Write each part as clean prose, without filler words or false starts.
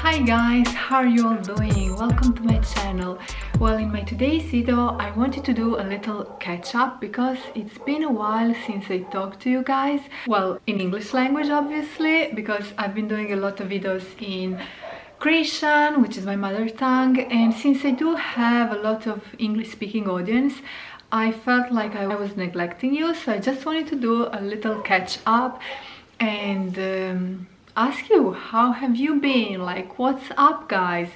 Hi guys, how are you all doing? Welcome to my channel. Well, in my today's video I wanted to do a little catch up because it's been a while since I talked to you guys. Well, in English language obviously, because I've been doing a lot of videos in Croatian, which is my mother tongue, and since I do have a lot of English speaking audience, I felt like I was neglecting you, so I just wanted to do a little catch up and ask you, how have you been? Like, what's up, guys?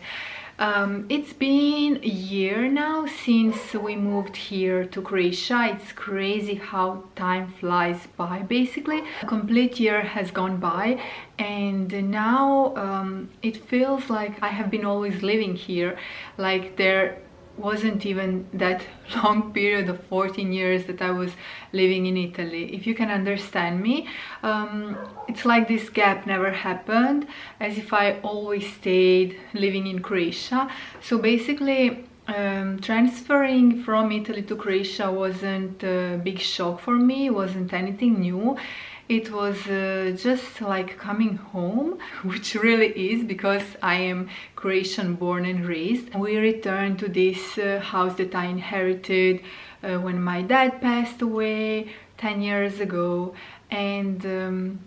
It's been a year now since we moved here to Croatia. It's crazy how time flies by. Basically, a complete year has gone by, and now it feels like I have been always living here. Like, there wasn't even that long period of 14 years that I was living in Italy, if you can understand me. It's like this gap never happened, as if I always stayed living in Croatia. So basically transferring from Italy to Croatia wasn't a big shock for me, it wasn't anything new. It was just like coming home, which really is, because I am Croatian born and raised. We returned to this house that I inherited when my dad passed away 10 years ago, and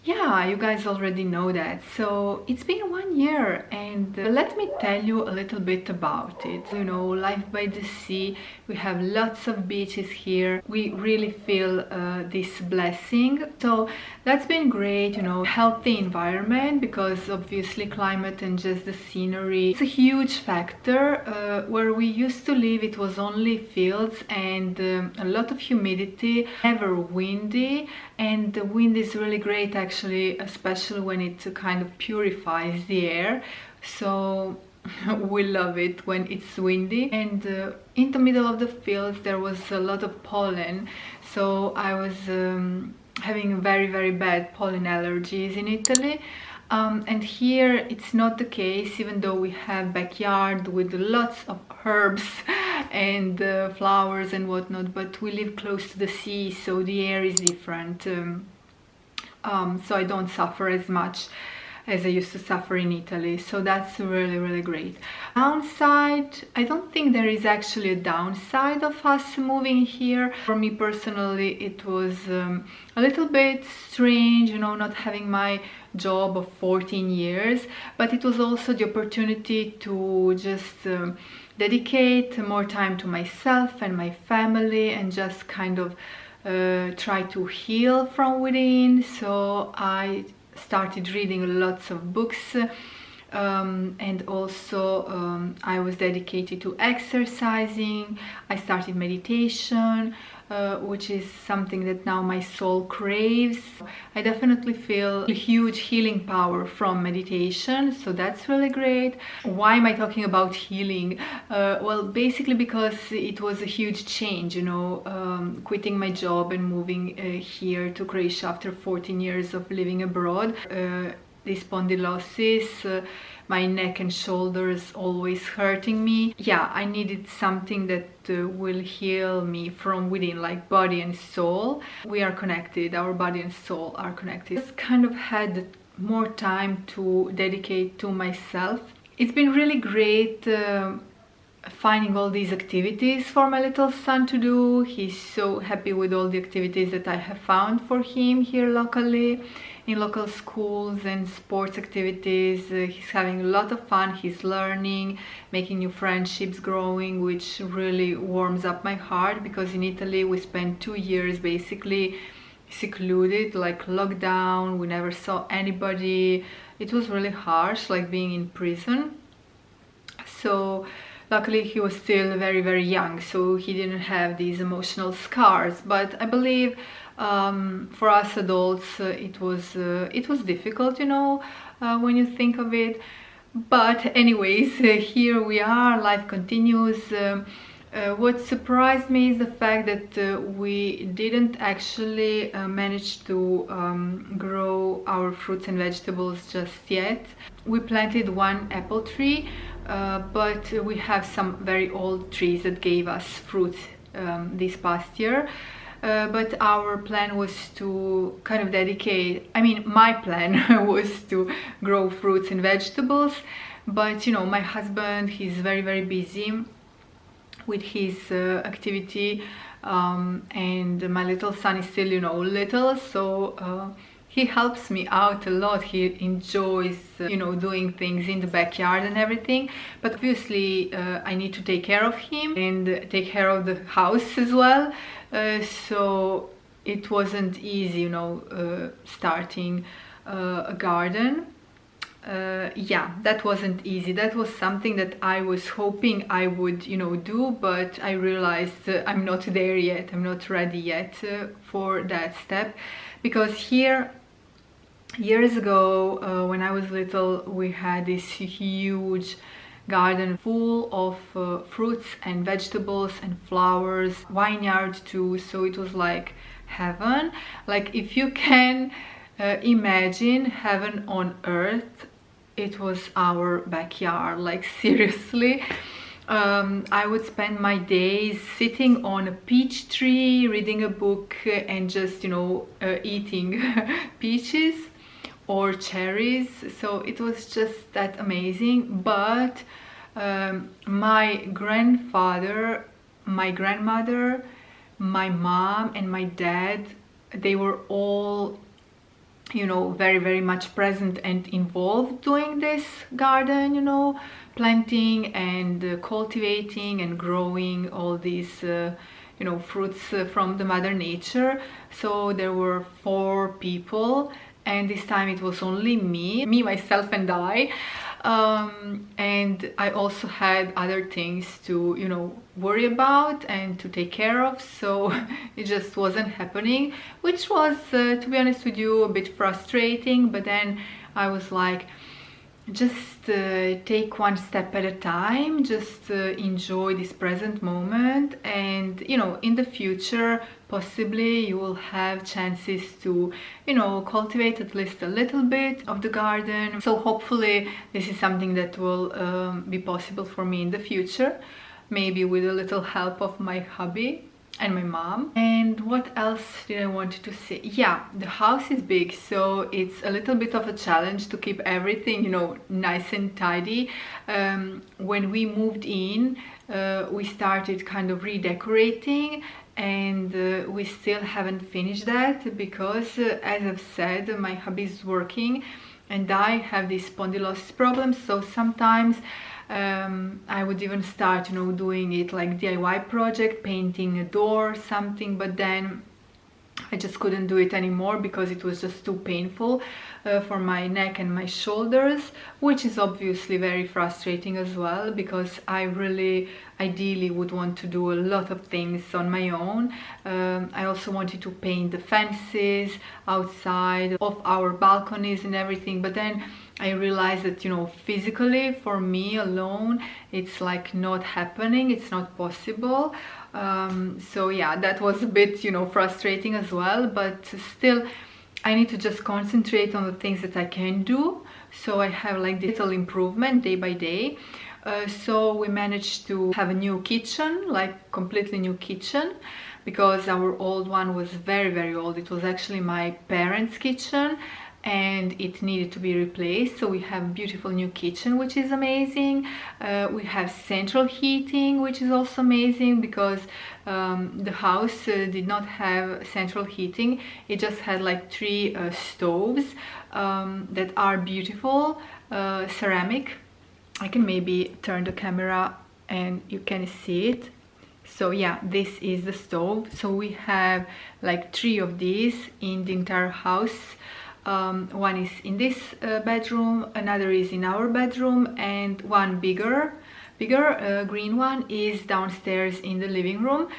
yeah, you guys already know that. So it's been 1 year, and let me tell you a little bit about it. You know, life by the sea, we have lots of beaches here. We really feel this blessing. So that's been great, you know, healthy environment, because obviously climate and just the scenery, it's a huge factor. Where we used to live, it was only fields and a lot of humidity, never windy, and the wind is really great actually, especially when it kind of purifies the air. So we love it when it's windy. And in the middle of the fields there was a lot of pollen, so I was having very bad pollen allergies in Italy. And here it's not the case, even though we have backyard with lots of herbs and flowers and whatnot, but we live close to the sea, so the air is different. So I don't suffer as much as I used to suffer in Italy, so that's really great. Downside, I don't think there is actually a downside of us moving here. For me personally, it was a little bit strange, you know, not having my job of 14 years, but it was also the opportunity to just dedicate more time to myself and my family, and just kind of try to heal from within. So I started reading lots of books, and also I was dedicated to exercising. I started meditation, which is something that now my soul craves. I definitely feel a huge healing power from meditation, so that's really great. Why am I talking about healing? Well, basically because it was a huge change, you know, quitting my job and moving here to Croatia after 14 years of living abroad. This spondylosis, my neck and shoulders always hurting me. Yeah, I needed something that will heal me from within, like body and soul. We are connected, our body and soul are connected. I just kind of had more time to dedicate to myself. It's been really great finding all these activities for my little son to do. He's so happy with all the activities that I have found for him here locally, in local schools and sports activities. He's having a lot of fun, he's learning, making new friendships, growing, which really warms up my heart, because in Italy we spent 2 years basically secluded, like locked down, we never saw anybody. It was really harsh, like being in prison. So luckily he was still very young, so he didn't have these emotional scars. But I believe for us adults it was difficult, you know, when you think of it. But anyways, here we are, life continues. What surprised me is the fact that we didn't actually manage to grow our fruits and vegetables just yet. We planted one apple tree, but we have some very old trees that gave us fruits this past year. but our plan was to kind of dedicate, I mean, my plan was to grow fruits and vegetables, but you know, my husband, he's very, very busy with his activity, and my little son is still, you know, little, so he helps me out a lot. He enjoys, you know, doing things in the backyard and everything, but obviously I need to take care of him and take care of the house as well, so it wasn't easy, you know, starting a garden. Yeah, that wasn't easy. That was something that I was hoping I would, you know, do, but I realized I'm not there yet. I'm not ready yet for that step, because here, years ago, when I was little, we had this huge garden full of fruits and vegetables and flowers, vineyard too, so it was like heaven. Like, if you can imagine heaven on earth, it was our backyard. Like, seriously. I would spend my days sitting on a peach tree, reading a book, and just, you know, eating peaches or cherries. So it was just that amazing. But my grandfather, my grandmother, my mom and my dad, they were all, you know, very, very much present and involved doing this garden, you know, planting and cultivating and growing all these you know, fruits from the mother nature. So there were 4 people, and this time it was only me, myself and I, and I also had other things to, you know, worry about and to take care of, so it just wasn't happening, which was, to be honest with you, a bit frustrating. But then I was like, just take one step at a time, just enjoy this present moment, and you know, in the future possibly you will have chances to, you know, cultivate at least a little bit of the garden. So hopefully this is something that will be possible for me in the future, maybe with a little help of my hubby and my mom. And what else did I want to say? Yeah, the house is big, so it's a little bit of a challenge to keep everything, you know, nice and tidy. When we moved in, we started kind of redecorating, and we still haven't finished that because, as I've said, my hubby is working and I have this spondylosis problem, so sometimes I would even start, you know, doing it like DIY project, painting a door, something, but then I just couldn't do it anymore because it was just too painful for my neck and my shoulders, which is obviously very frustrating as well, because I really ideally would want to do a lot of things on my own. I also wanted to paint the fences outside of our balconies and everything, but then I realized that, you know, physically for me alone it's like not happening, it's not possible. So yeah, that was a bit, you know, frustrating as well, but still I need to just concentrate on the things that I can do, so I have like little improvement day by day. So we managed to have a new kitchen, like completely new kitchen, because our old one was very, very old. It was actually my parents' kitchen and it needed to be replaced. So we have a beautiful new kitchen, which is amazing. We have central heating, which is also amazing, because the house did not have central heating. It just had like 3 stoves that are beautiful, ceramic. I can maybe turn the camera and you can see it. So yeah, this is the stove. So we have like 3 of these in the entire house. One is in this bedroom, another is in our bedroom, and one bigger green one is downstairs in the living room.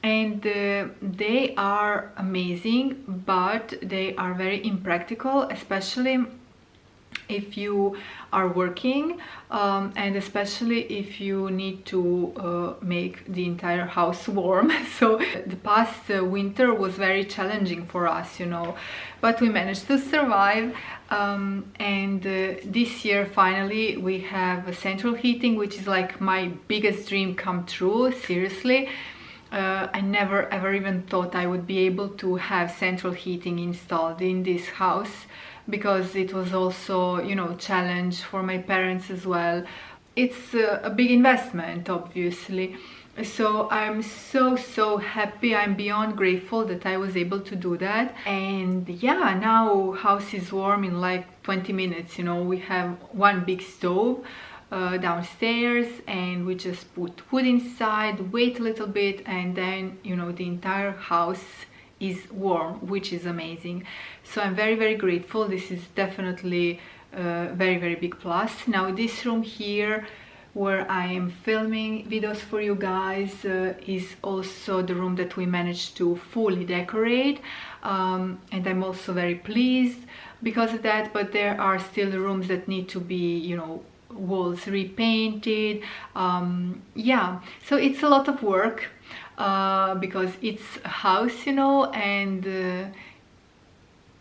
And they are amazing, but they are very impractical, especially if you are working, and especially if you need to make the entire house warm. So the past winter was very challenging for us, you know, but we managed to survive. And this year finally we have a central heating, which is like my biggest dream come true, seriously. I never ever even thought I would be able to have central heating installed in this house, because it was also, you know, challenge for my parents as well. It's a big investment, obviously. So I'm so happy, I'm beyond grateful that I was able to do that. And yeah, now house is warm in like 20 minutes, you know. We have one big stove downstairs, and we just put wood inside, wait a little bit, and then, you know, the entire house is warm, which is amazing. So I'm very grateful. This is definitely a very big plus. Now this room here where I am filming videos for you guys is also the room that we managed to fully decorate, and I'm also very pleased because of that. But there are still rooms that need to be, you know, walls repainted. Yeah, so it's a lot of work because it's a house, you know, and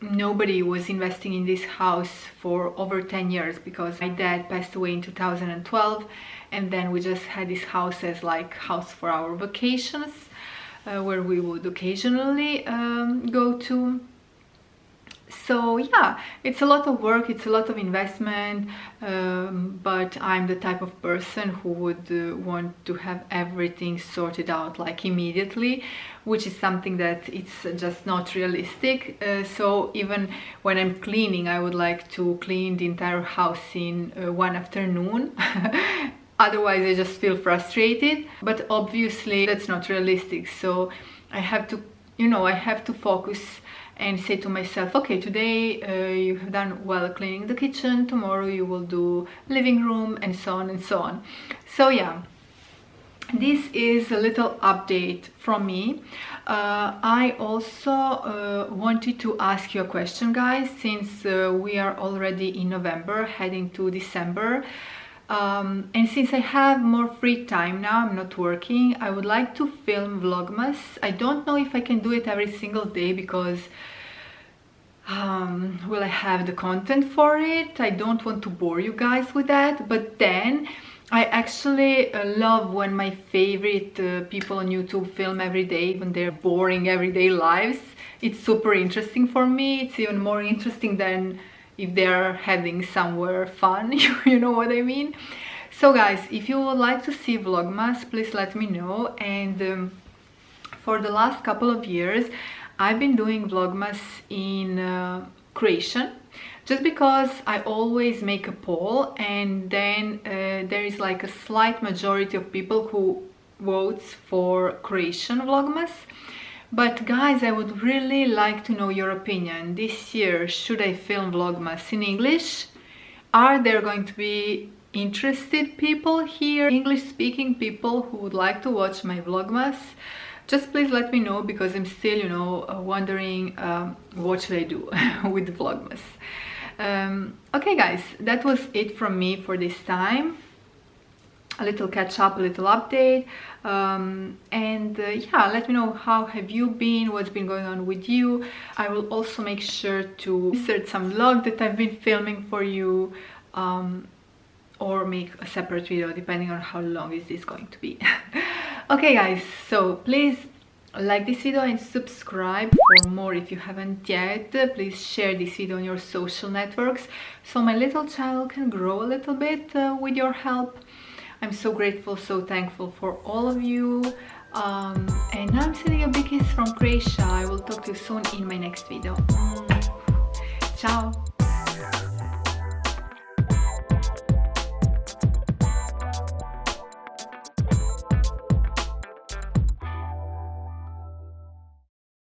nobody was investing in this house for over 10 years because my dad passed away in 2012, and then we just had this house as like house for our vacations, where we would occasionally go to. So yeah, it's a lot of work, it's a lot of investment, but I'm the type of person who would want to have everything sorted out like immediately, which is something that it's just not realistic. So even when I'm cleaning, I would like to clean the entire house in one afternoon. Otherwise I just feel frustrated, but obviously that's not realistic. So I have to, you know, I have to focus and say to myself, okay, today you have done well cleaning the kitchen, tomorrow you will do living room, and so on and so on. So yeah, this is a little update from me. I also wanted to ask you a question, guys, since we are already in November heading to December. And since I have more free time now, I'm not working, I would like to film Vlogmas. I don't know if I can do it every single day because will I have the content for it? I don't want to bore you guys with that, but then I actually love when my favorite people on YouTube film every day, even their boring everyday lives. It's super interesting for me. It's even more interesting than if they're heading somewhere fun, you know what I mean? So guys, if you would like to see Vlogmas, please let me know. And for the last couple of years, I've been doing Vlogmas in Croatian, just because I always make a poll, and then there is like a slight majority of people who votes for Croatian Vlogmas. But guys, I would really like to know your opinion. This year, should I film Vlogmas in English? Are there going to be interested people here, English-speaking people who would like to watch my Vlogmas? Just please let me know, because I'm still, you know, wondering what should I do with Vlogmas. Okay guys, that was it from me for this time. A little catch up, a little update, and yeah, let me know how have you been, what's been going on with you. I will also make sure to insert some vlog that I've been filming for you, or make a separate video depending on how long is this going to be. Okay guys, so please like this video and subscribe for more if you haven't yet. Please share this video on your social networks so my little channel can grow a little bit with your help. I'm so grateful, so thankful for all of you. And now I'm sending a big kiss from Croatia. I will talk to you soon in my next video. Ciao!